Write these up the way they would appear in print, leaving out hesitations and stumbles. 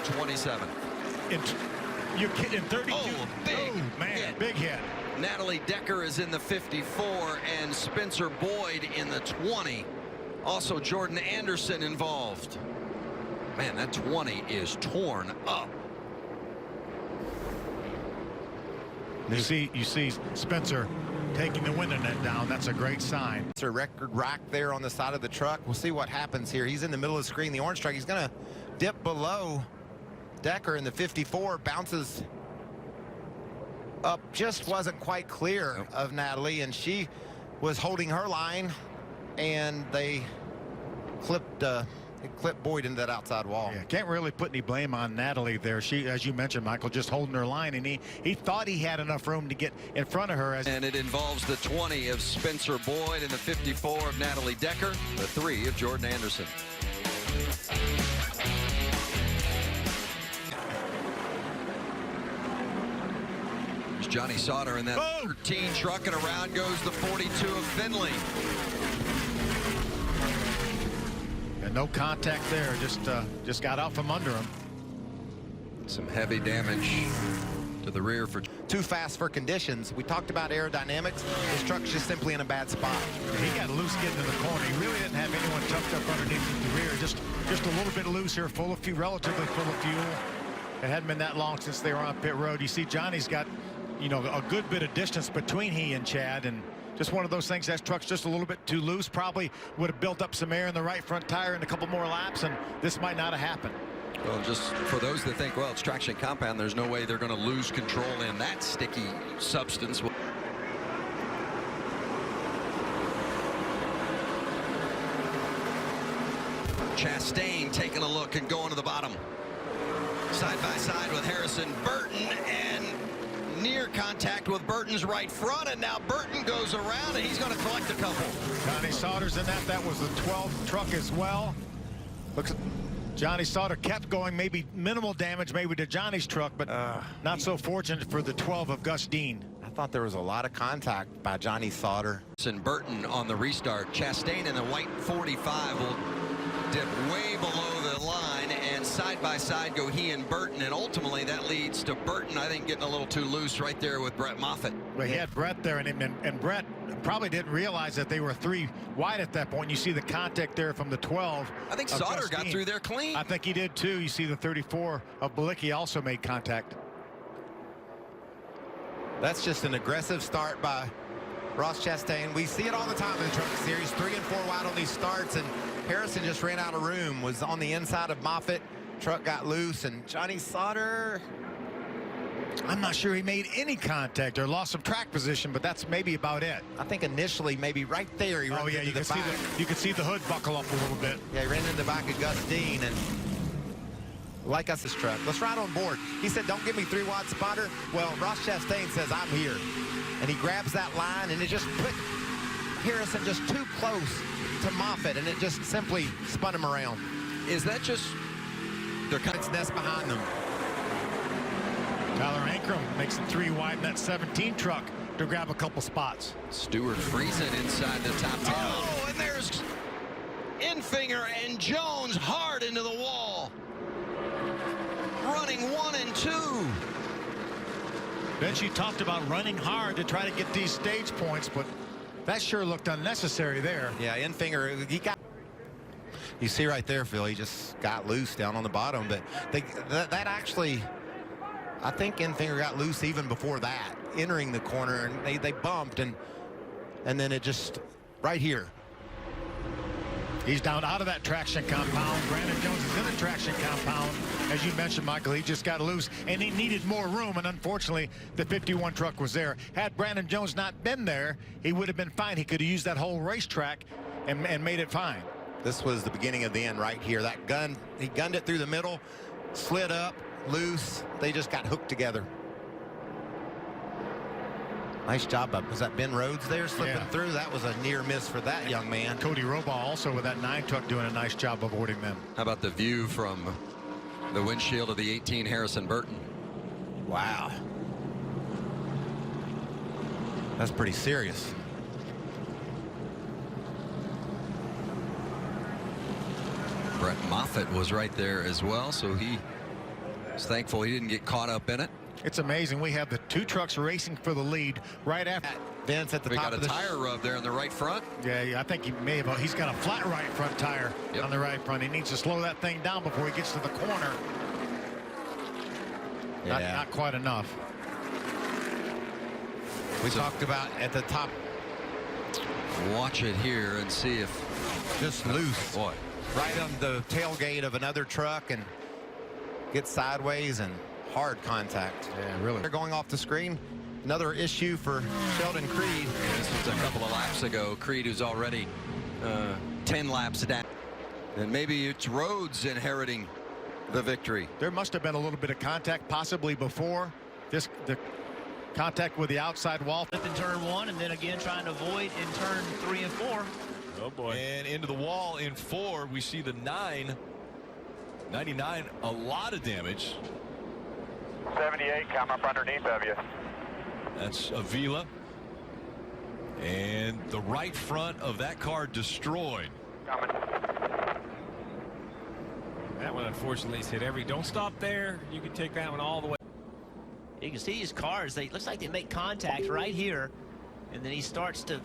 27. You're kidding, 32. Oh, big man, hit. big hit. Natalie Decker is in the 54 and Spencer Boyd in the 20. Also Jordan Anderson involved. Man, that 20 is torn up. You see Spencer taking the window net down. That's a great sign. It's a record rack there on the side of the truck. We'll see what happens here. He's in the middle of the screen. The orange truck, he's going to dip below Decker in the 54, bounces up, just wasn't quite clear of Natalie, and she was holding her line, and they clipped Boyd into that outside wall. Yeah, can't really put any blame on Natalie there. She, as you mentioned, Michael, just holding her line, and he thought he had enough room to get in front of her. And it involves the 20 of Spencer Boyd and the 54 of Natalie Decker, the 3 of Jordan Anderson. There's Johnny Sauter in that 13 truck, and around goes the 42 of Finley. And no contact there, just got out from under him. Some heavy damage to the rear for too fast for conditions. We talked about aerodynamics. This truck's just simply in a bad spot. He got loose getting to the corner. He really didn't have anyone tucked up underneath the rear. Just a little bit loose here, relatively full of fuel. It hadn't been that long since they were on pit road. You see Johnny's got, you know, a good bit of distance between he and Chad, and just one of those things. That truck's just a little bit too loose. Probably would have built up some air in the right front tire in a couple more laps, and this might not have happened. Well, just for those that think, well, it's traction compound, there's no way they're going to lose control in that sticky substance. Chastain taking a look and going to the bottom. Side by side with Harrison Burton, and near contact with Burton's right front, and now Burton goes around and he's going to collect a couple. Johnny Sauter's in that. That was the 12th truck as well. Looks. Johnny Sauter kept going, maybe minimal damage maybe to Johnny's truck, but not so fortunate for the 12 of Gus Dean. I thought there was a lot of contact by Johnny Sauter. And Burton on the restart. Chastain in the white 45 will dip way below the line, and side by side go he and Burton, and ultimately that leads to Burton, I think, getting a little too loose right there with Brett Moffitt. Well, he had Brett there, and Brett probably didn't realize that they were 3 wide at that point. You see the contact there from the 12. I think Sauter got through there clean. I think he did too. You see the 34 of Balicki also made contact. That's just an aggressive start by Ross Chastain. We see it all the time in the Truck Series, 3 and 4 wide on these starts, and Harrison just ran out of room, was on the inside of Moffitt. Truck got loose, and Johnny Sauter, I'm not sure he made any contact or lost some track position, but that's maybe about it. I think initially maybe right there he ran into the back. You could see the hood buckle up a little bit. Yeah, he ran into the back of Gus Dean, and like us this truck. Let's ride on board. He said, don't give me 3 wide spotter. Well, Ross Chastain says, I'm here. And he grabs that line, and it just put Harrison just too close to Moffitt, and it just simply spun him around. Is that just their nest behind them? Tyler Ankrum makes it 3 wide in that 17 truck to grab a couple spots. Stewart Friesen inside the top 10. Oh, and there's Enfinger and Jones hard into the wall. Running 1 and 2. Then she talked about running hard to try to get these stage points, but that sure looked unnecessary there. Yeah, Enfinger, he got. You see right there, Phil, he just got loose down on the bottom, but that actually, I think Enfinger got loose even before that, entering the corner, and they bumped, and then it just, right here. He's down out of that traction compound. Brandon Jones is in the traction compound. As you mentioned, Michael, he just got loose, and he needed more room, and unfortunately, the 51 truck was there. Had Brandon Jones not been there, he would have been fine. He could have used that whole racetrack and made it fine. This was the beginning of the end right here. That gun, he gunned it through the middle, slid up, loose. They just got hooked together. Nice job. Was that Ben Rhodes there slipping through? That was a near miss for that young man. Cody Robaugh also with that 9 truck doing a nice job avoiding them. How about the view from the windshield of the 18 Harrison Burton? Wow. That's pretty serious. Brett Moffitt was right there as well, so he He's thankful he didn't get caught up in it. It's amazing. We have the two trucks racing for the lead right after. Vince at the We top got a of the tire rub there in the right front. Yeah, I think he may have. He's got a flat right front tire on the right front. He needs to slow that thing down before he gets to the corner. Not quite enough. We talked about at the top. Watch it here and see if Just loose. boy. Right on the tailgate of another truck and get sideways and hard contact. Yeah, really. They're going off the screen. Another issue for Sheldon Creed. This was a couple of laps ago. Creed, who's already 10 laps down. And maybe it's Rhodes inheriting the victory. There must have been a little bit of contact possibly before the contact with the outside wall. In turn 1, and then again trying to avoid in turn 3 and 4. Oh boy. And into the wall in 4. We see the 99, a lot of damage. 78, come up underneath of you. That's Avila. And the right front of that car destroyed. Coming. That one unfortunately is hit every. Don't stop there. You can take that one all the way. You can see his cars, they looks like they make contact right here, and then he starts to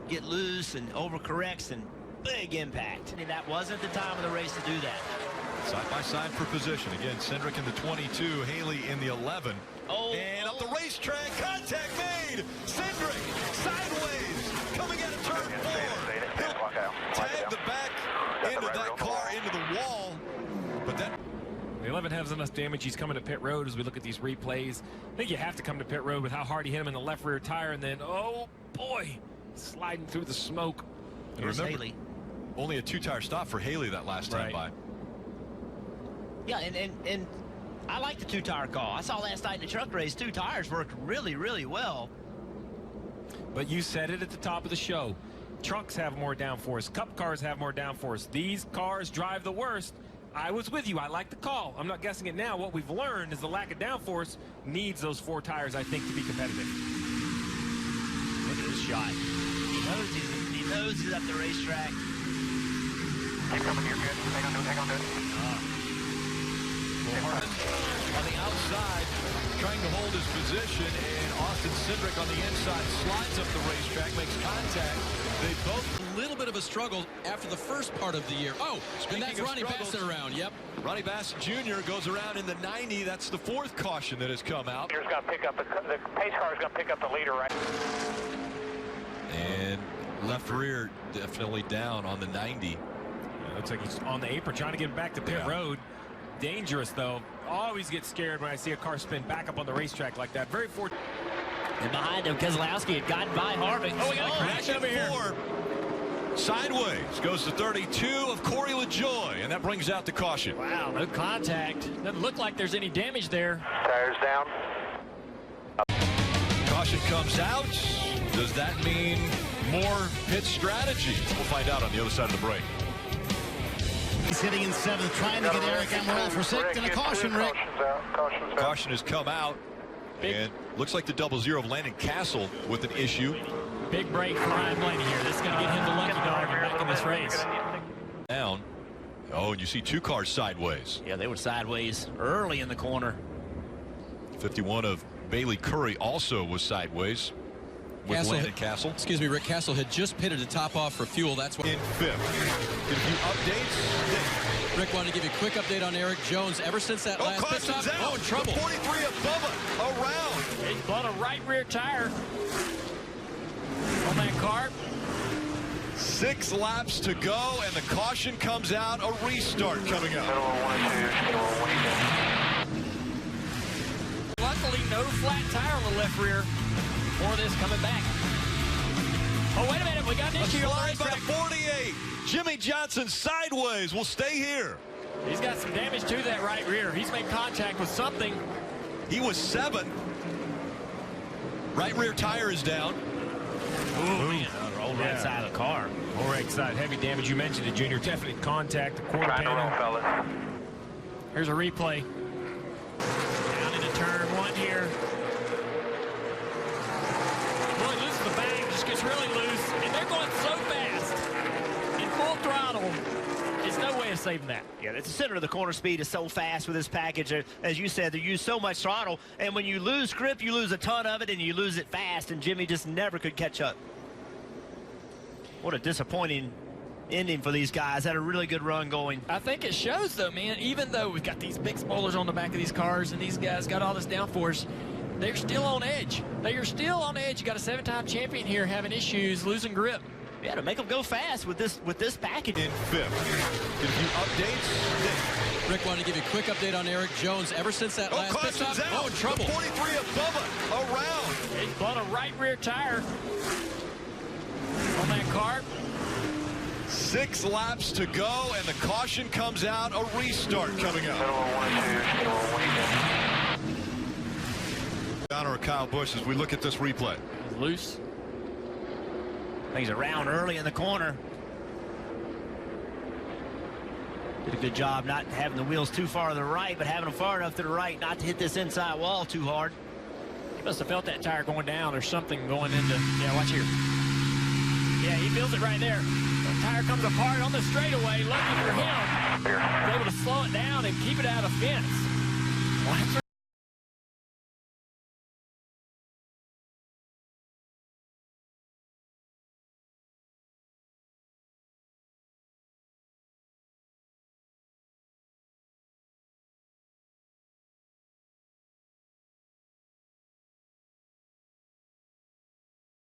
get loose and overcorrects, and big impact. And that wasn't the time of the race to do that. Side by side for position. Again, Cindric in the 22, Haley in the 11. And up the racetrack, contact made. Cindric sideways, coming out of turn 4. He'll tag the back end of that car into the wall. But that. The 11 has enough damage. He's coming to pit road as we look at these replays. I think you have to come to pit road with how hard he hit him in the left rear tire, and then, oh boy, sliding through the smoke. And Here's remember, Haley. only a 2-tire stop for Haley that last time by. Yeah, and I like the 2-tire call. I saw last night in the truck race, 2 tires worked really, really well. But you said it at the top of the show. Trucks have more downforce. Cup cars have more downforce. These cars drive the worst. I was with you. I like the call. I'm not guessing it now. What we've learned is the lack of downforce needs those 4 tires, I think, to be competitive. Look at this shot. He knows he's up the racetrack. Keep coming, you're good. Hang on to it. On the outside, trying to hold his position, and Austin Cindric on the inside slides up the racetrack, makes contact. They both a little bit of a struggle after the first part of the year. Oh, and that's Ronnie Bassett around. Yep. Ronnie Bassett Jr. goes around in the 90. That's the 4th caution that has come out. Here's going to pick up the pace car is going to pick up the leader right. And left rear definitely down on the 90. Yeah, looks like he's on the apron trying to get back to pit road. Dangerous, though. Always get scared when I see a car spin back up on the racetrack like that. Very fortunate. And behind him, Keselowski had gotten by Harvick. Oh, we got a crash over here. Sideways goes to 32 of Corey LaJoy, and that brings out the caution. Wow, no contact. Doesn't look like there's any damage there. Tires down. Caution comes out. Does that mean more pit strategy? We'll find out on the other side of the break. He's hitting in 7th, trying to get Eric Amaral for 6th, and a caution, Rick. Caution has come out, and looks like the 00 of Landon Castle with an issue. Big break for Ryan Blaney here. This is going to get him the lucky dog and back in this race. Down. Oh, and you see 2 cars sideways. Yeah, they were sideways early in the corner. 51 of Bailey Curry also was sideways with Landon Castle. Excuse me, Rick Castle had just pitted to top off for fuel. That's why. In 5th. Did a few updates. Rick wanted to give you a quick update on Eric Jones. Ever since that last pit stop, out. in trouble. The 43 of Bubba around. He's blown a right rear tire on that car. 6 laps to go, and the caution comes out. A restart coming up. Luckily, no flat tire on the left rear for this coming back. Oh, wait a minute. We got an issue on the Slide by racetrack. 48. Jimmy Johnson sideways will stay here. He's got some damage to that right rear. He's made contact with something. He was 7th. Right rear tire is down. Ooh, man, rolled right side of the car. All right side, heavy damage. You mentioned it, Junior. Definitely contact the quarter panel. fellas. Here's a replay. Down into turn 1 here. Really loose the bag, just gets really loose, and they're going so fast in full throttle. There's no way of saving that. Yeah, the center of the corner speed is so fast with this package. As you said, they use so much throttle, and when you lose grip, you lose a ton of it, and you lose it fast, and Jimmy just never could catch up. What a disappointing ending for these guys. Had a really good run going. I think it shows, though, man, even though we've got these big spoilers on the back of these cars and these guys got all this downforce, they're still on edge. They are still on edge. You got a 7-time champion here having issues, losing grip. Yeah, to make them go fast with this package. In fifth. Get a few updates. Rick wanted to give you a quick update on Eric Jones. Ever since that last pit stop, out. in trouble. The 43 of Bubba around. He bought a right rear tire on that car. 6 laps to go, and the caution comes out. A restart coming up. Honor of Kyle Busch as we look at this replay. Loose. He's around early in the corner. Did a good job not having the wheels too far to the right, but having them far enough to the right not to hit this inside wall too hard. He must have felt that tire going down or something going into, yeah, watch here. Yeah, he feels it right there. The tire comes apart on the straightaway. Lucky for him, he's able to slow it down and keep it out of fence.